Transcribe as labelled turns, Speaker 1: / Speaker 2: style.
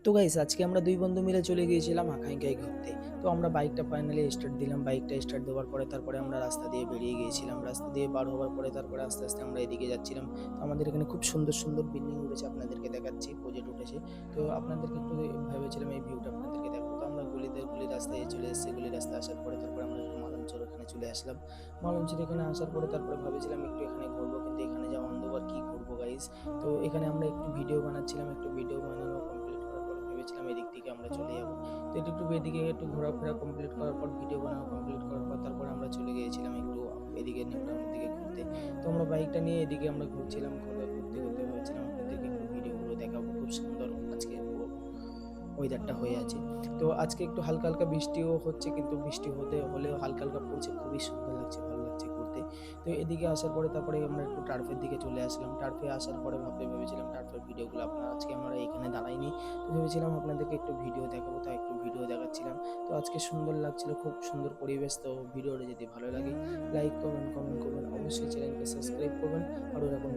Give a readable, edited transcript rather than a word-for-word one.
Speaker 1: তো গাইস আজকে আমরা দুই বন্ধু মিলে চলে গিয়েছিলাম আখাইগায় ঘুরতে। তো আমরা বাইকটা ফাইনালি স্টার্ট দিলাম। বাইকটা স্টার্ট দেওয়ার পরে তারপরে আমরা রাস্তা দিয়ে বেরিয়ে গিয়েছিলাম। রাস্তা দিয়ে বার হওয়ার পরে তারপরে আস্তে আস্তে আমরা এদিকে যাচ্ছিলাম। তো আমাদের এখানে খুব সুন্দর সুন্দর বিল্ডিং উঠেছে, আপনাদেরকে দেখাচ্ছি, প্রজেক্ট উঠেছে। তো আপনাদেরকে একটু ভেবেছিলাম এই ভিউটা আপনাদেরকে দেখাবো। তো আমরা গলি রাস্তায় চলে এসেছি। গলি রাস্তায় আসার পরে তারপরে আমরা একটু মালঞ্চর এখানে চলে আসলাম। মালঞ্চের এখানে আসার পরে তারপরে ভাবেছিলাম একটু এখানে ঘুরবো, কিন্তু এখানে যা অন্ধকার কি ঘুরবো গাইস। তো এখানে আমরা একটু ভিডিও বানাচ্ছিলাম। একটু ভিডিও বানানো কমপ্লিট করার পরে ভেবেছিলাম এদিক থেকে আমরা চলে যাবো। তো একটু এদিকে একটু ঘোরাফেরা কমপ্লিট করার পর, ভিডিও বানানো কমপ্লিট করার পর তারপরে আমরা চলে গিয়েছিলাম একটু এদিকে নিউ টাউনের দিকে ঘুরতে। তো আমরা বাইকটা নিয়ে এদিকে আমরা ঘুরছিলাম। ঘুরতে ঘুরতে ভাবছিলাম আপনাদেরকে একটু ভিডিওগুলো দেখাবো। খুব সুন্দর আজকে ওয়েদারটা হয়ে আছে। তো আজকে একটু হালকা হালকা বৃষ্টিও হচ্ছে, কিন্তু বৃষ্টি হলেও হালকা হালকা পড়ছে, খুবই সুন্দর লাগছে, ভালো লাগছে ঘুরতে। তো এদিকে আসার পরে তারপরে আমরা একটু টার্ফের দিকে চলে আসলাম। টার্ফে আসার পরে ভেবেছিলাম টার্ফের ভিডিওগুলো আজকে আমরা এখানে দাঁড়াইনি। তো ভেবেছিলাম আপনাদেরকে একটু ভিডিও দেখাবো, তাই একটু ভিডিও দেখাচ্ছিলাম। তো আজকে সুন্দর লাগছিল, খুব সুন্দর পরিবেশ। তো ভিডিওটা যদি ভালো লাগে লাইক করবেন, কমেন্ট করবেন, অবশ্যই চ্যানেলকে সাবস্ক্রাইব করবেন। আর এরকম